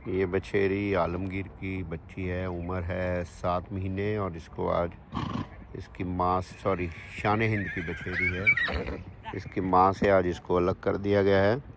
ये बछेरी आलमगीर की बच्ची है, उम्र है 7 महीने और इसको आज इसकी माँ शान हिंद की बछेरी है, इसकी माँ से आज इसको अलग कर दिया गया है।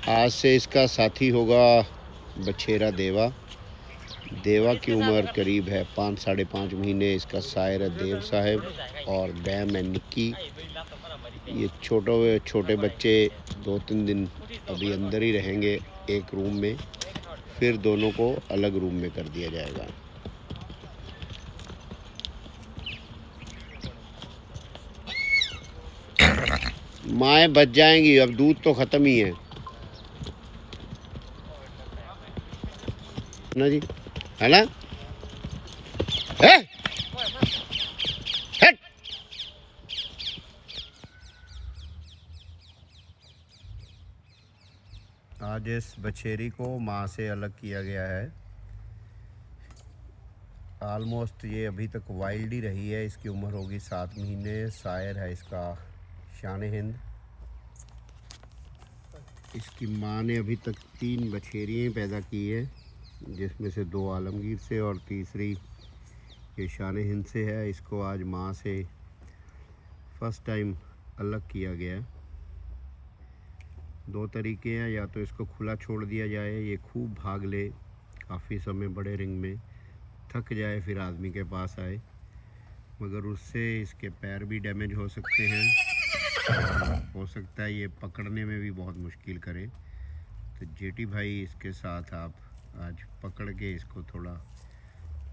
आज से इसका साथी होगा बछेरा देवा। देवा की उम्र करीब है 5-5.5 महीने। इसका सायर है देव साहब और बैम है निक्की। ये छोटे बच्चे 2-3 दिन अभी अंदर ही रहेंगे एक रूम में, फिर दोनों को अलग रूम में कर दिया जाएगा। माएँ बच जाएंगी, अब दूध तो ख़त्म ही है ना जी, है ना? है? हट! आज इस बछेरी को माँ से अलग किया गया है। ऑलमोस्ट ये अभी तक वाइल्ड ही रही है। इसकी उम्र होगी 7 महीने। सायर है इसका शान हिंद। इसकी माँ ने अभी तक 3 बछेरियाँ पैदा की है, जिसमें से 2 आलमगीर से और तीसरी ये शान हिंद से है। इसको आज माँ से फर्स्ट टाइम अलग किया गया है। 2 तरीके हैं, या तो इसको खुला छोड़ दिया जाए, ये खूब भाग ले काफ़ी समय बड़े रिंग में, थक जाए फिर आदमी के पास आए, मगर उससे इसके पैर भी डैमेज हो सकते हैं। हो सकता है ये पकड़ने में भी बहुत मुश्किल करे। तो जेटी भाई इसके साथ आप आज पकड़ के इसको थोड़ा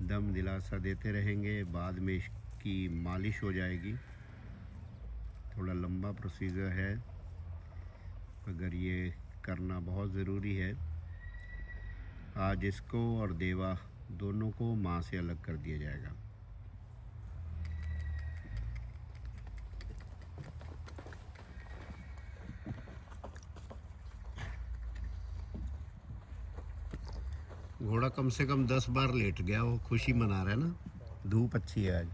दम दिलासा देते रहेंगे। बाद में इसकी मालिश हो जाएगी। थोड़ा लंबा प्रोसीजर है, मगर ये करना बहुत ज़रूरी है। आज इसको और देवा दोनों को माँ से अलग कर दिया जाएगा। घोड़ा कम से कम 10 बार लेट गया, वो खुशी मना रहा है ना। धूप अच्छी है आज।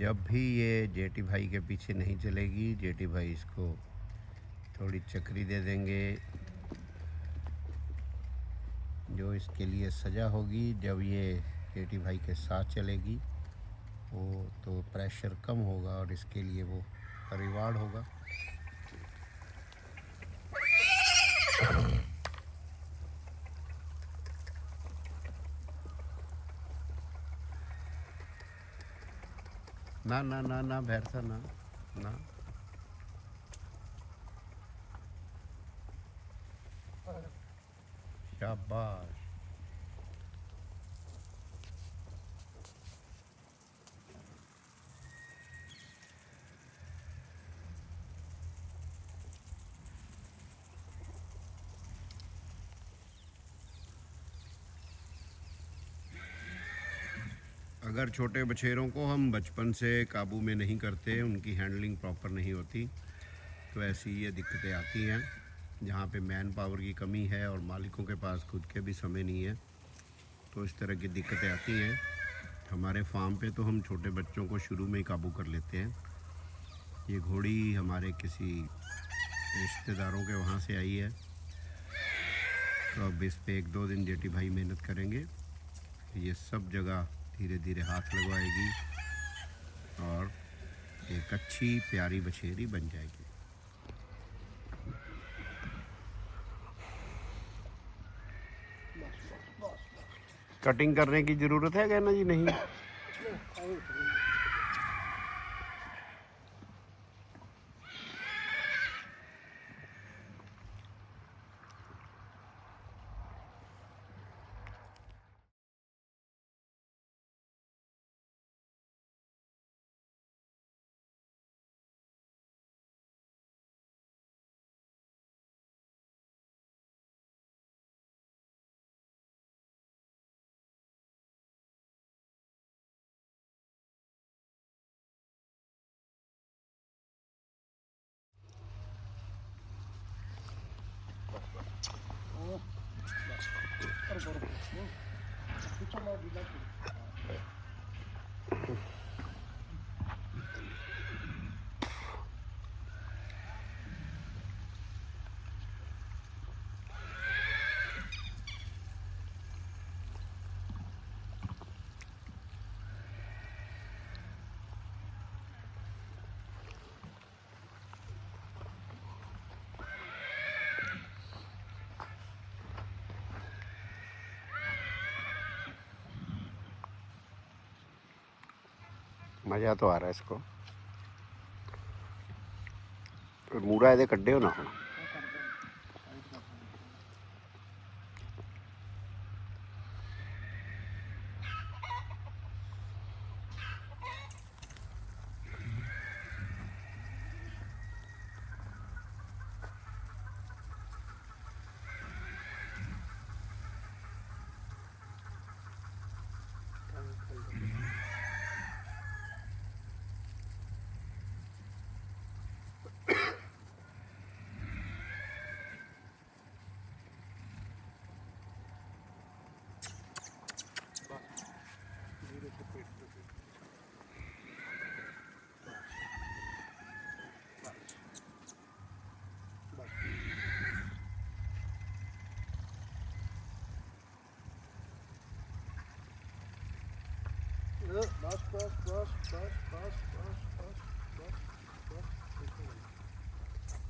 जब भी ये जेटी भाई के पीछे नहीं चलेगी, जेटी भाई इसको थोड़ी चक्री दे देंगे, जो इसके लिए सज़ा होगी। जब ये जेटी भाई के साथ चलेगी वो तो प्रेशर कम होगा और इसके लिए वो रिवार्ड होगा। ना ना ना ना भैरसा ना ना। शाबाश। अगर छोटे बछेरों को हम बचपन से काबू में नहीं करते, उनकी हैंडलिंग प्रॉपर नहीं होती, तो ऐसी ये दिक्कतें आती हैं। जहाँ पे मैन पावर की कमी है और मालिकों के पास खुद के भी समय नहीं है, तो इस तरह की दिक्कतें आती हैं। हमारे फार्म पे तो हम छोटे बच्चों को शुरू में ही काबू कर लेते हैं। ये घोड़ी हमारे किसी रिश्तेदारों के वहाँ से आई है, तो अब इस पे 1-2 दिन जेटी भाई मेहनत करेंगे। ये सब जगह धीरे धीरे हाथ लगवाएगी और एक अच्छी प्यारी बछेरी बन जाएगी। कटिंग करने की ज़रूरत है क्या ना जी? नहीं। मज़ा तो आ रहा है इसको। मूड़ा ਇਹਦੇ ਕੱਢਿਓ ਨਾ ਹੁਣ।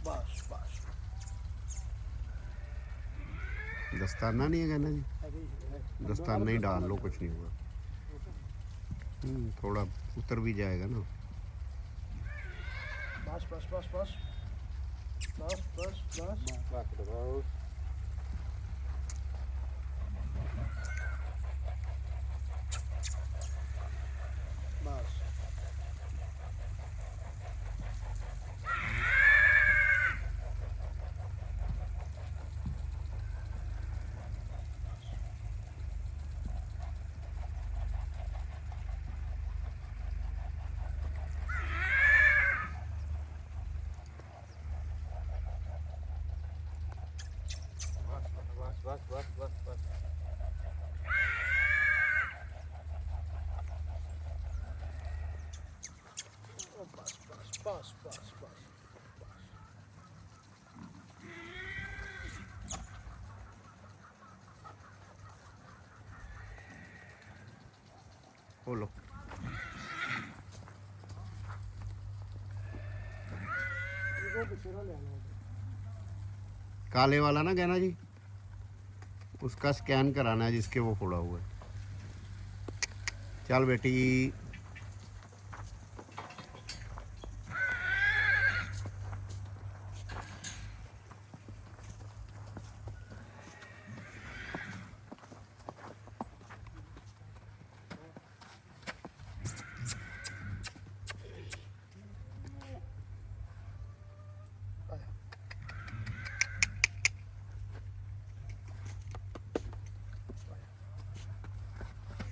बस दस्ताना नहीं है कहना जी, दस्ताना ही डाल लो, कुछ नहीं होगा। थोड़ा उतर भी जाएगा ना। बस बस बस बस बस बस बस बस बस बस बस बस बस बस बस बस खोलो। काले वाला ना कहना जी, उसका स्कैन कराना है जिसके वो फोड़ा हुआ है। चल बेटी।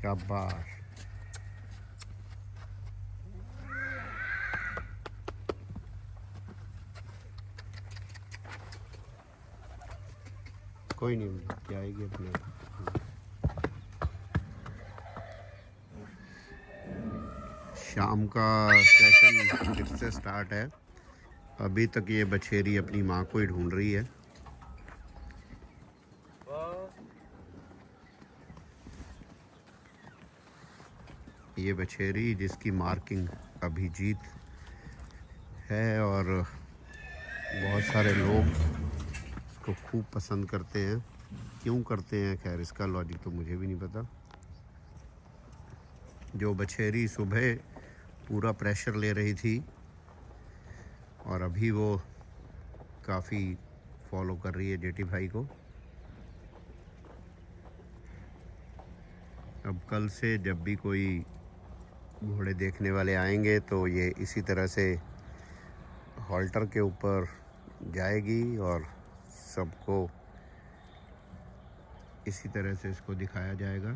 शाबाश। कोई नहीं, क्या आएगी अपने। शाम का सेशन फिर से स्टार्ट है। अभी तक ये बछेरी अपनी माँ को ही ढूंढ रही है। ये बछेरी जिसकी मार्किंग अभिजीत है और बहुत सारे लोग इसको खूब पसंद करते हैं। क्यों करते हैं, खैर इसका लॉजिक तो मुझे भी नहीं पता। जो बछेरी सुबह पूरा प्रेशर ले रही थी और अभी वो काफ़ी फॉलो कर रही है जेठी भाई को। अब कल से जब भी कोई घोड़े देखने वाले आएंगे तो ये इसी तरह से हॉल्टर के ऊपर जाएगी और सबको इसी तरह से इसको दिखाया जाएगा।